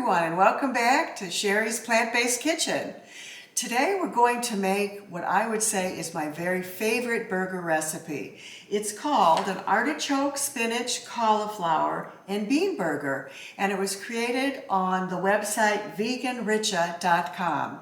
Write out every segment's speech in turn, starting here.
everyone, and welcome back to Sherry's Plant-Based Kitchen. Today we're going to make what I would say is my very favorite burger recipe. It's called an artichoke, spinach, cauliflower, and bean burger, and it was created on the website veganricha.com.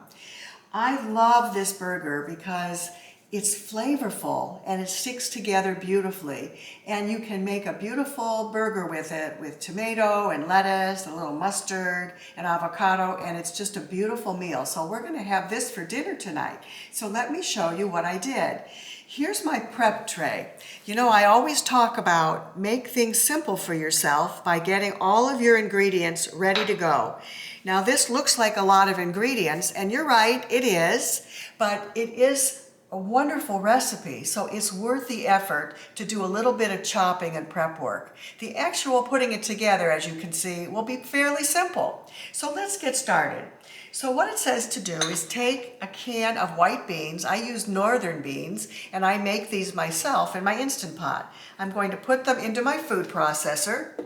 I love this burger because it's flavorful and it sticks together beautifully, and you can make a beautiful burger with it with tomato and lettuce, a little mustard and avocado, and it's just a beautiful meal. So we're going to have this for dinner tonight. So let me show you what I did. Here's my prep tray. You know, I always talk about make things simple for yourself by getting all of your ingredients ready to go. Now this looks like a lot of ingredients, and you're right, it is, but it is a wonderful recipe, so it's worth the effort to do a little bit of chopping and prep work. The actual putting it together, as you can see, will be fairly simple. So let's get started. So what it says to do is take a can of white beans. I use northern beans, and I make these myself in my Instant Pot. I'm going to put them into my food processor.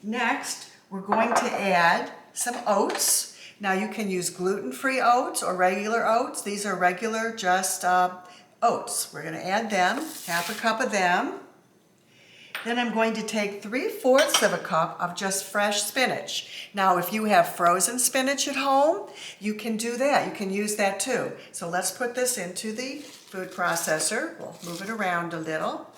Next, we're going to add some oats. Now you can use gluten-free oats or regular oats. These are regular, just oats. We're going to add them, half a cup of them. Then I'm going to take 3/4 of a cup of just fresh spinach. Now if you have frozen spinach at home, you can do that. You can use that too. So let's put this into the food processor. We'll move it around a little.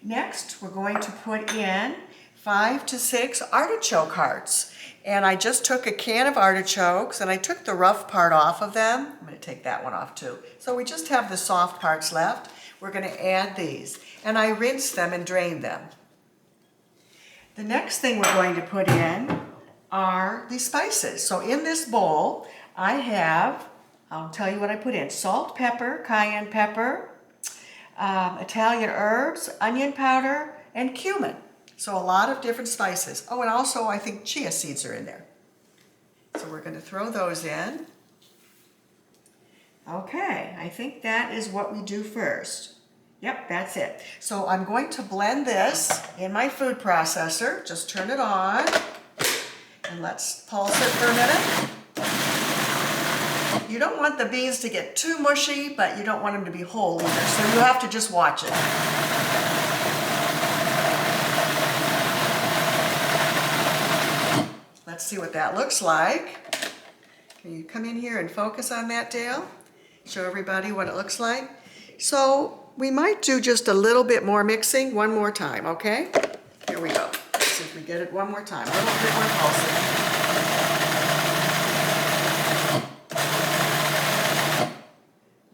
Next, we're going to put in 5 to 6 artichoke hearts. And I just took a can of artichokes and I took the rough part off of them. I'm going to take that one off too. So we just have the soft parts left. We're going to add these. And I rinse them and drain them. The next thing we're going to put in are the spices. So in this bowl, I have, I'll tell you what I put in: salt, pepper, cayenne pepper, Italian herbs, onion powder, and cumin. So a lot of different spices. Oh, and also I think chia seeds are in there. So we're going to throw those in. Okay, I think that is what we do first. Yep, that's it. So I'm going to blend this in my food processor. Just turn it on. And let's pulse it for a minute. You don't want the beans to get too mushy, but you don't want them to be whole either. So you have to just watch it. Let's see what that looks like. Can you come in here and focus on that, Dale? Show everybody what it looks like. So we might do just a little bit more mixing one more time, okay? Here we go. Let's see if we get it one more time. A little bit more pulsing.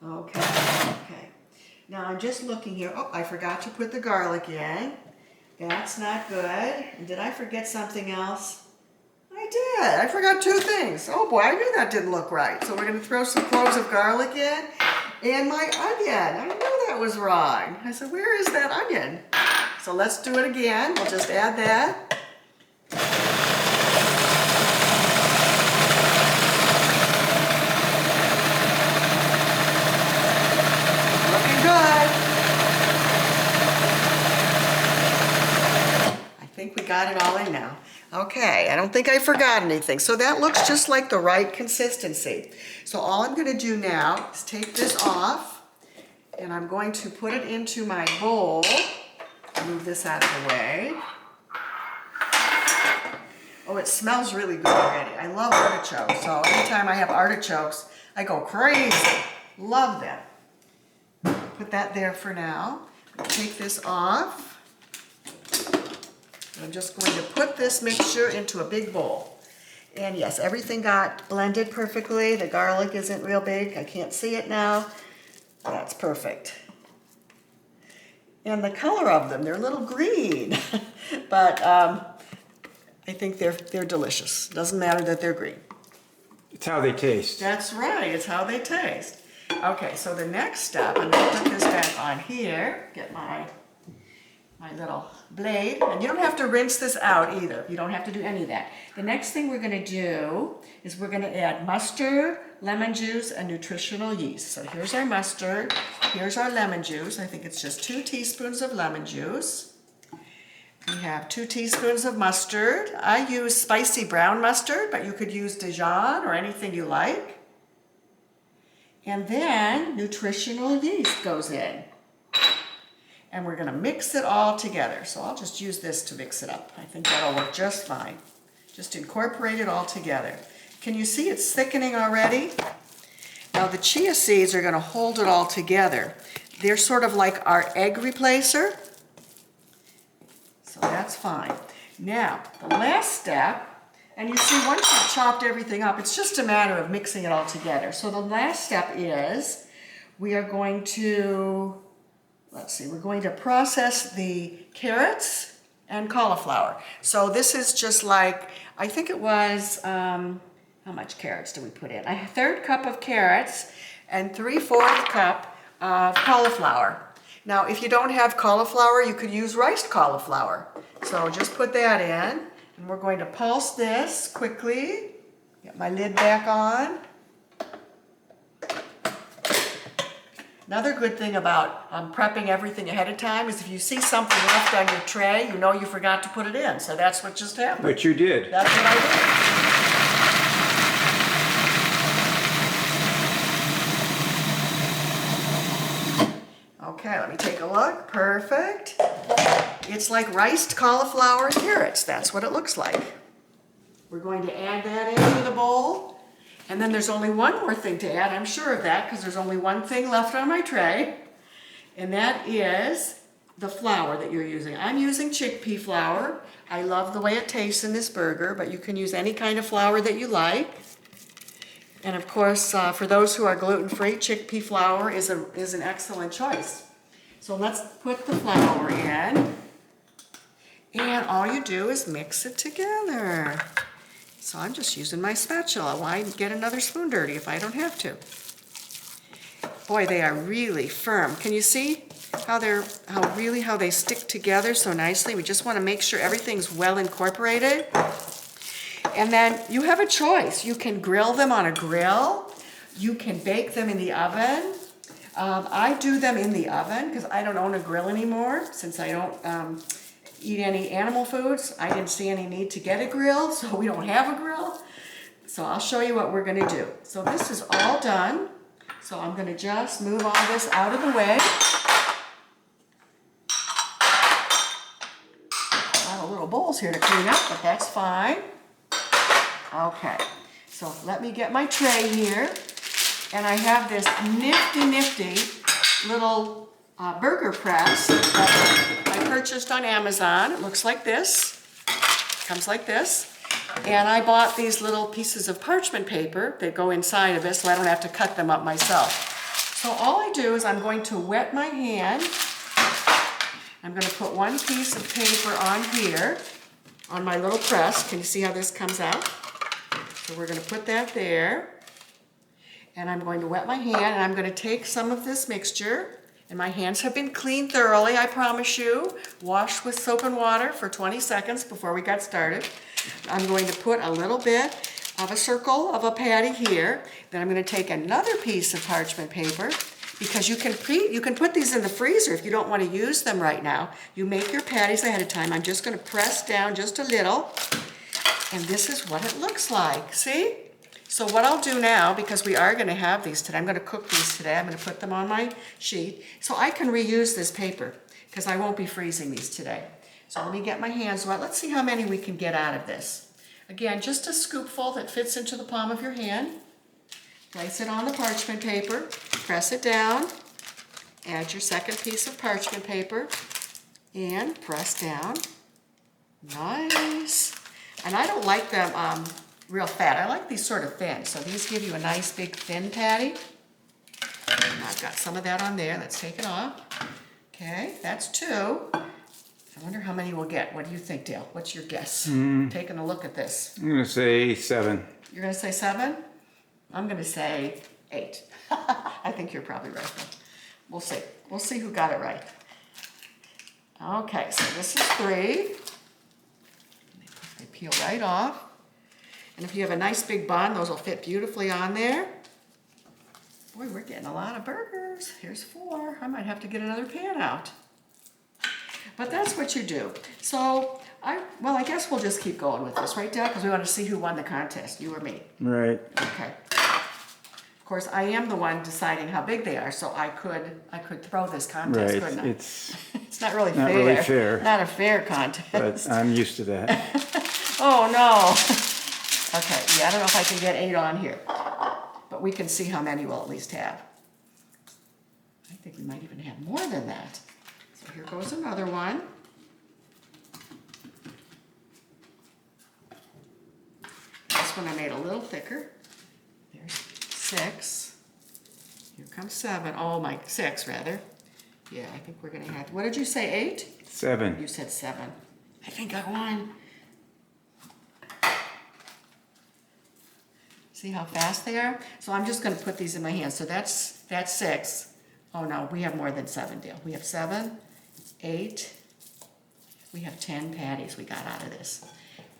Okay. Now I'm just looking here. Oh, I forgot to put the garlic in. That's not good. And did I forget something else? I did. I forgot 2 things. Oh boy, I knew that didn't look right. So we're going to throw some cloves of garlic in and my onion. I knew that was wrong. I said, where is that onion? So let's do it again. We'll just add that. Looking good. I think we got it all in now. Okay, I don't think I forgot anything. So that looks just like the right consistency. So all I'm going to do now is take this off, and I'm going to put it into my bowl. Move this out of the way. Oh, it smells really good already. I love artichokes, so anytime I have artichokes, I go crazy. Love them. Put that there for now. Take this off. I'm just going to put this mixture into a big bowl. And yes, everything got blended perfectly. The garlic isn't real big. I can't see it now. That's perfect. And the color of them, they're a little green. But I think they're delicious. Doesn't matter that they're green. It's how they taste. That's right. It's how they taste. Okay, so the next step, I'm going to put this back on here. Get my little blade. And you don't have to rinse this out either. You don't have to do any of that. The next thing we're going to do is we're going to add mustard, lemon juice, and nutritional yeast. So here's our mustard. Here's our lemon juice. I think it's just 2 teaspoons of lemon juice. We have 2 teaspoons of mustard. I use spicy brown mustard, but you could use Dijon or anything you like. And then nutritional yeast goes in. And we're gonna mix it all together. So I'll just use this to mix it up. I think that'll work just fine. Just incorporate it all together. Can you see it's thickening already? Now the chia seeds are gonna hold it all together. They're sort of like our egg replacer. So that's fine. Now, the last step, and you see once you've chopped everything up, it's just a matter of mixing it all together. So the last step is we are going to, we're going to process the carrots and cauliflower. So this is just like, I think it was, how much carrots do we put in? A 1/3 cup of carrots and 3/4 cup of cauliflower. Now, if you don't have cauliflower, you could use riced cauliflower. So just put that in, and we're going to pulse this quickly. Get my lid back on. Another good thing about prepping everything ahead of time is if you see something left on your tray, you know you forgot to put it in. So that's what just happened. But you did. That's what I did. Okay, let me take a look. Perfect. It's like riced cauliflower and carrots. That's what it looks like. We're going to add that into the bowl. And then there's only one more thing to add. I'm sure of that because there's only one thing left on my tray. And that is the flour that you're using. I'm using chickpea flour. I love the way it tastes in this burger, but you can use any kind of flour that you like. And of course, for those who are gluten-free, chickpea flour is an excellent choice. So let's put the flour in. And all you do is mix it together. So I'm just using my spatula. Why get another spoon dirty if I don't have to? Boy, they are really firm. Can you see how they stick together so nicely? We just want to make sure everything's well incorporated. And then you have a choice. You can grill them on a grill. You can bake them in the oven. I do them in the oven because I don't own a grill anymore since I don't eat any animal foods. I didn't see any need to get a grill, so we don't have a grill. So I'll show you what we're going to do. So this is all done. So I'm going to just move all this out of the way. Got a little bowls here to clean up, but that's fine. Okay, so let me get my tray here. And I have this nifty little burger press that I purchased on Amazon. It looks like this, comes like this. And I bought these little pieces of parchment paper that go inside of it so I don't have to cut them up myself. So all I do is I'm going to wet my hand. I'm going to put one piece of paper on here on my little press. Can you see how this comes out? So we're going to put that there. And I'm going to wet my hand and I'm going to take some of this mixture. And my hands have been cleaned thoroughly, I promise you. Washed with soap and water for 20 seconds before we got started. I'm going to put a little bit of a circle of a patty here. Then I'm going to take another piece of parchment paper because you can put these in the freezer if you don't want to use them right now. You make your patties ahead of time. I'm just going to press down just a little. And this is what it looks like. See? So what I'll do now, because we are going to have these today, I'm going to cook these today. I'm going to put them on my sheet so I can reuse this paper because I won't be freezing these today. So let me get my hands wet. Let's see how many we can get out of this. Again, just a scoopful that fits into the palm of your hand. Place it on the parchment paper. Press it down. Add your second piece of parchment paper. And press down. Nice. And I don't like them real fat. I like these sort of thin. So these give you a nice big thin patty. And I've got some of that on there. Let's take it off. Okay, that's 2. I wonder how many we'll get. What do you think, Dale? What's your guess? Taking a look at this. I'm going to say 7. You're going to say 7? I'm going to say 8. I think you're probably right. We'll see. We'll see who got it right. Okay, so this is 3. They peel right off. And if you have a nice big bun, those will fit beautifully on there. Boy, we're getting a lot of burgers. Here's 4. I might have to get another pan out. But that's what you do. So, I guess we'll just keep going with this, right, Dad? Because we want to see who won the contest, you or me. Right. Okay. Of course, I am the one deciding how big they are, so I could throw this contest, Right. couldn't I? It's not really not fair. really fair. Not a fair contest. But I'm used to that. Oh, no. Okay, yeah, I don't know if I can get 8 on here, but we can see how many we'll at least have. I think we might even have more than that. So here goes another one. This one I made a little thicker. There's 6. Here comes 7. Oh, 6 rather. Yeah, I think we're gonna have, what did you say, 8? 7. You said 7. I think I won. See how fast they are? So I'm just gonna put these in my hand. So that's 6. Oh no, we have more than 7, Dale. We have 7, 8. We have 10 patties we got out of this.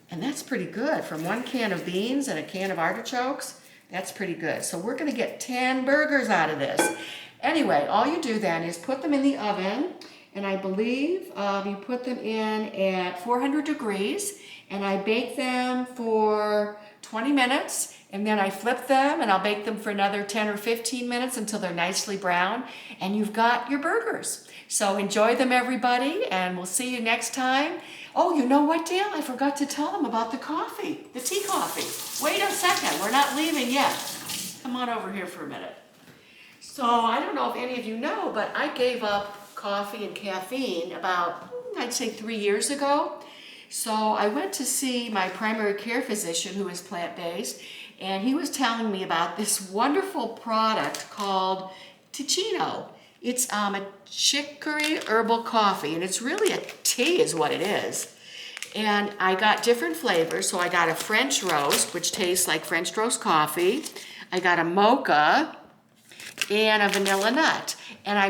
And that's pretty good. From 1 can of beans and a can of artichokes, that's pretty good. So we're gonna get 10 burgers out of this. Anyway, all you do then is put them in the oven, and I believe you put them in at 400 degrees, and I bake them for 20 minutes, and then I flip them, and I'll bake them for another 10 or 15 minutes until they're nicely brown, and you've got your burgers. So enjoy them, everybody, and we'll see you next time. Oh, you know what, Dale? I forgot to tell them about the coffee, the tea coffee. Wait a second, we're not leaving yet. Come on over here for a minute. So I don't know if any of you know, but I gave up coffee and caffeine about, I'd say 3 years ago. So I went to see my primary care physician, who is plant-based, and he was telling me about this wonderful product called Ticino. It's a chicory herbal coffee, and it's really a tea is what it is. And I got different flavors. So I got a French roast, which tastes like French roast coffee. I got a mocha and a vanilla nut. And I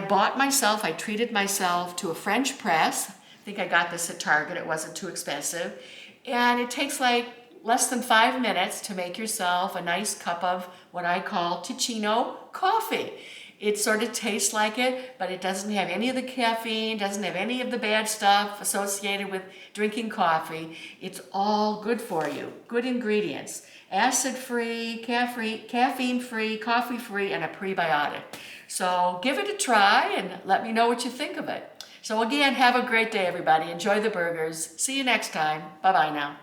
treated myself to a French press. I think I got this at Target. It wasn't too expensive. And it takes like less than 5 minutes to make yourself a nice cup of what I call Ticino coffee. It sort of tastes like it, but it doesn't have any of the caffeine, doesn't have any of the bad stuff associated with drinking coffee. It's all good for you, good ingredients. Acid-free, caffeine-free, coffee-free, and a prebiotic. So give it a try and let me know what you think of it. So again, have a great day, everybody. Enjoy the burgers. See you next time. Bye-bye now.